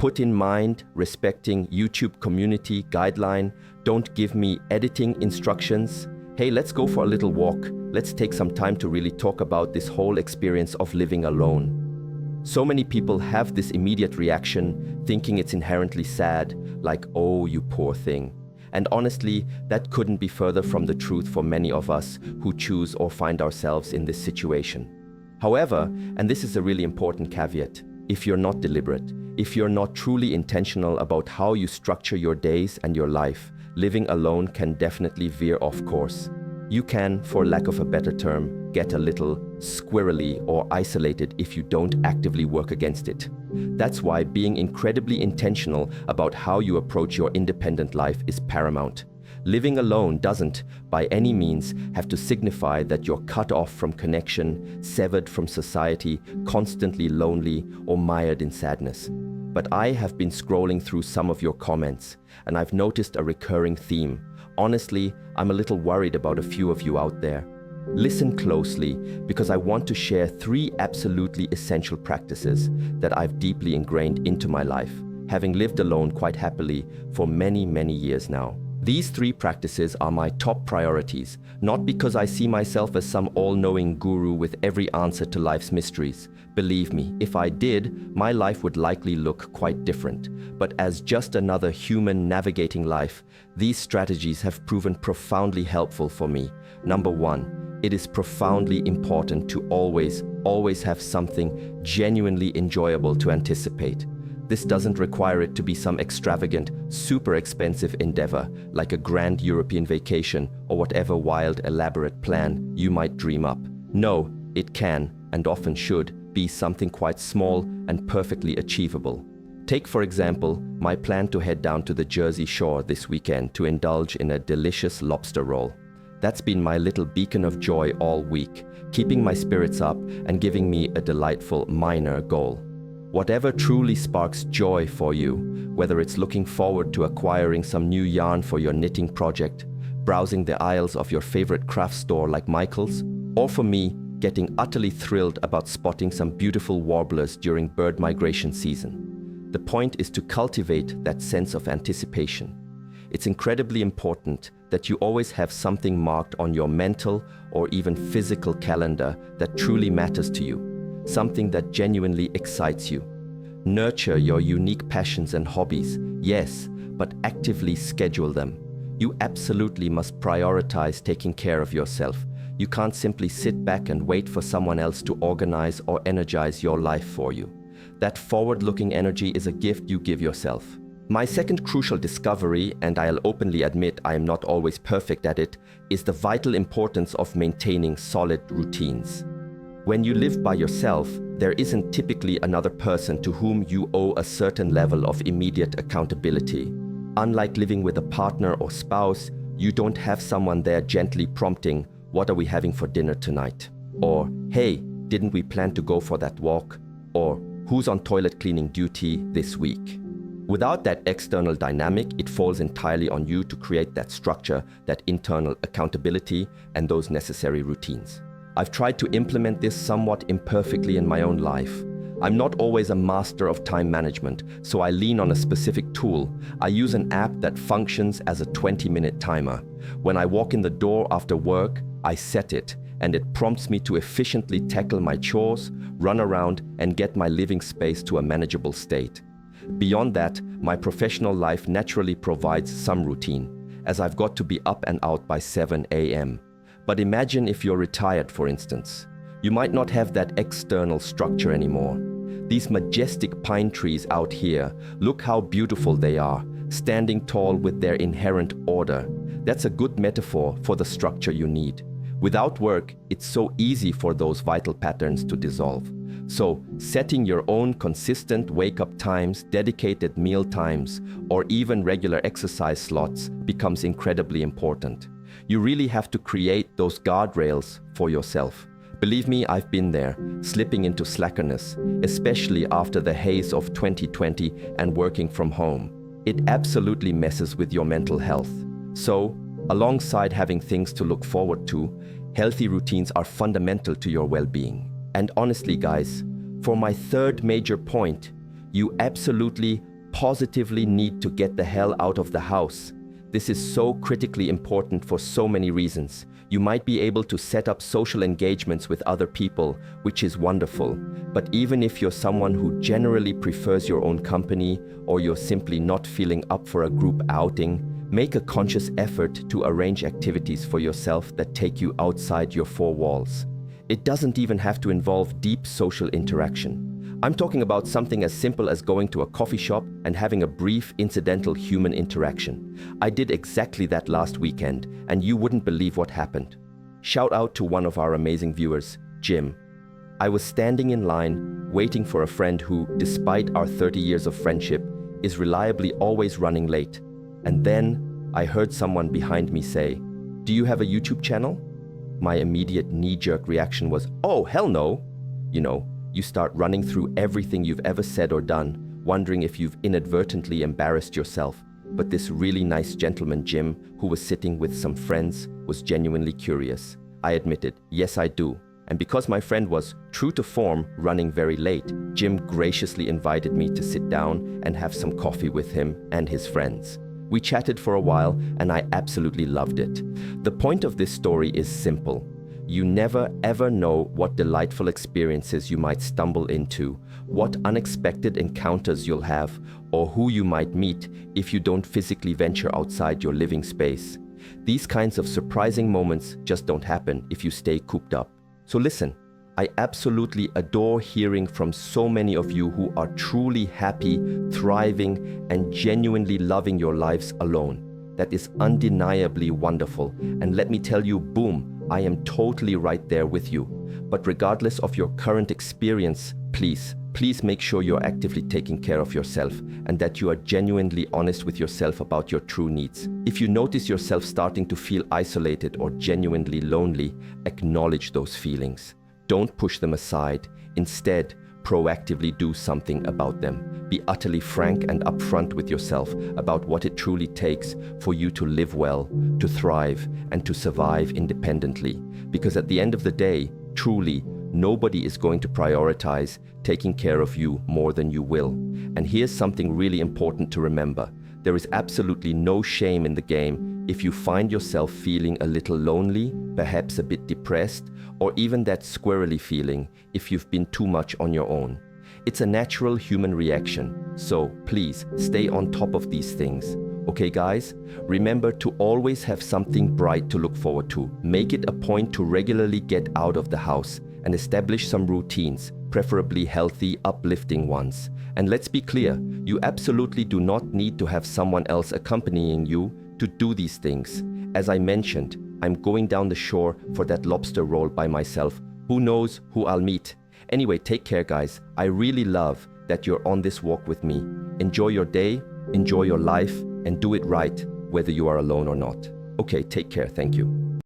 Put in mind, respecting YouTube community guideline, don't give me editing instructions. Hey, let's go for a little walk. Let's take some time to really talk about this whole experience of living alone. So many people have this immediate reaction, thinking it's inherently sad, like, oh, you poor thing. And honestly, that couldn't be further from the truth for many of us who choose or find ourselves in this situation. However, and this is a really important caveat, if you're not deliberate, if you're not truly intentional about how you structure your days and your life, living alone can definitely veer off course. You can, for lack of a better term, get a little squirrely or isolated if you don't actively work against it. That's why being incredibly intentional about how you approach your independent life is paramount. Living alone doesn't, by any means, have to signify that you're cut off from connection, severed from society, constantly lonely, or mired in sadness. But I have been scrolling through some of your comments, and I've noticed a recurring theme. Honestly, I'm a little worried about a few of you out there. Listen closely, because I want to share 3 absolutely essential practices that I've deeply ingrained into my life, having lived alone quite happily for many, many years now. These 3 practices are my top priorities, not because I see myself as some all-knowing guru with every answer to life's mysteries. Believe me, if I did, my life would likely look quite different. But as just another human navigating life, these strategies have proven profoundly helpful for me. Number 1, it is profoundly important to always have something genuinely enjoyable to anticipate. This doesn't require it to be some extravagant, super expensive endeavor, like a grand European vacation or whatever wild, elaborate plan you might dream up. No, it can, and often should, be something quite small and perfectly achievable. Take, for example, my plan to head down to the Jersey Shore this weekend to indulge in a delicious lobster roll. That's been my little beacon of joy all week, keeping my spirits up and giving me a delightful minor goal. Whatever truly sparks joy for you, whether it's looking forward to acquiring some new yarn for your knitting project, browsing the aisles of your favorite craft store like Michael's, or for me, getting utterly thrilled about spotting some beautiful warblers during bird migration season. The point is to cultivate that sense of anticipation. It's incredibly important that you always have something marked on your mental or even physical calendar that truly matters to you. Something that genuinely excites you. Nurture your unique passions and hobbies, yes, but actively schedule them. You absolutely must prioritize taking care of yourself. You can't simply sit back and wait for someone else to organize or energize your life for you. That forward-looking energy is a gift you give yourself. My second crucial discovery, and I'll openly admit I am not always perfect at it, is the vital importance of maintaining solid routines. When you live by yourself, there isn't typically another person to whom you owe a certain level of immediate accountability. Unlike living with a partner or spouse, you don't have someone there gently prompting, "What are we having for dinner tonight?" Or, "Hey, didn't we plan to go for that walk?" Or, "Who's on toilet cleaning duty this week?" Without that external dynamic, it falls entirely on you to create that structure, that internal accountability, and those necessary routines. I've tried to implement this somewhat imperfectly in my own life. I'm not always a master of time management, so I lean on a specific tool. I use an app that functions as a 20-minute timer. When I walk in the door after work, I set it, and it prompts me to efficiently tackle my chores, run around, and get my living space to a manageable state. Beyond that, my professional life naturally provides some routine, as I've got to be up and out by 7 a.m. But imagine if you're retired, for instance. You might not have that external structure anymore. These majestic pine trees out here, look how beautiful they are, standing tall with their inherent order. That's a good metaphor for the structure you need. Without work, it's so easy for those vital patterns to dissolve. So, setting your own consistent wake-up times, dedicated meal times, or even regular exercise slots becomes incredibly important. You really have to create those guardrails for yourself. Believe me, I've been there, slipping into slackerness, especially after the haze of 2020 and working from home. It absolutely messes with your mental health. So, alongside having things to look forward to, healthy routines are fundamental to your well-being. And honestly, guys, for my third major point, you absolutely positively need to get the hell out of the house. This is so critically important for so many reasons. You might be able to set up social engagements with other people, which is wonderful. But even if you're someone who generally prefers your own company, or you're simply not feeling up for a group outing, make a conscious effort to arrange activities for yourself that take you outside your four walls. It doesn't even have to involve deep social interaction. I'm talking about something as simple as going to a coffee shop and having a brief, incidental human interaction. I did exactly that last weekend, and you wouldn't believe what happened. Shout out to one of our amazing viewers, Jim. I was standing in line, waiting for a friend who, despite our 30 years of friendship, is reliably always running late. And then I heard someone behind me say, "Do you have a YouTube channel?" My immediate knee-jerk reaction was, "Oh, hell no!" You start running through everything you've ever said or done, wondering if you've inadvertently embarrassed yourself. But this really nice gentleman, Jim, who was sitting with some friends, was genuinely curious. I admitted, "Yes, I do." And because my friend was, true to form, running very late, Jim graciously invited me to sit down and have some coffee with him and his friends. We chatted for a while, and I absolutely loved it. The point of this story is simple. You never ever know what delightful experiences you might stumble into, what unexpected encounters you'll have, or who you might meet if you don't physically venture outside your living space. These kinds of surprising moments just don't happen if you stay cooped up. So listen, I absolutely adore hearing from so many of you who are truly happy, thriving, and genuinely loving your lives alone. That is undeniably wonderful. And let me tell you, boom, I am totally right there with you. But regardless of your current experience, please make sure you're actively taking care of yourself and that you are genuinely honest with yourself about your true needs. If you notice yourself starting to feel isolated or genuinely lonely, acknowledge those feelings. Don't push them aside. Instead, proactively do something about them. Be utterly frank and upfront with yourself about what it truly takes for you to live well, to thrive, and to survive independently. Because at the end of the day, truly, nobody is going to prioritize taking care of you more than you will. And here's something really important to remember. There is absolutely no shame in the game if you find yourself feeling a little lonely, perhaps a bit depressed, or even that squirrely feeling if you've been too much on your own. It's a natural human reaction, so please stay on top of these things. Okay guys, remember to always have something bright to look forward to. Make it a point to regularly get out of the house and establish some routines, preferably healthy, uplifting ones. And let's be clear, you absolutely do not need to have someone else accompanying you to do these things. As I mentioned, I'm going down the shore for that lobster roll by myself. Who knows who I'll meet? Anyway, take care guys. I really love that you're on this walk with me. Enjoy your day, enjoy your life, and do it right, whether you are alone or not. Okay, take care. Thank you.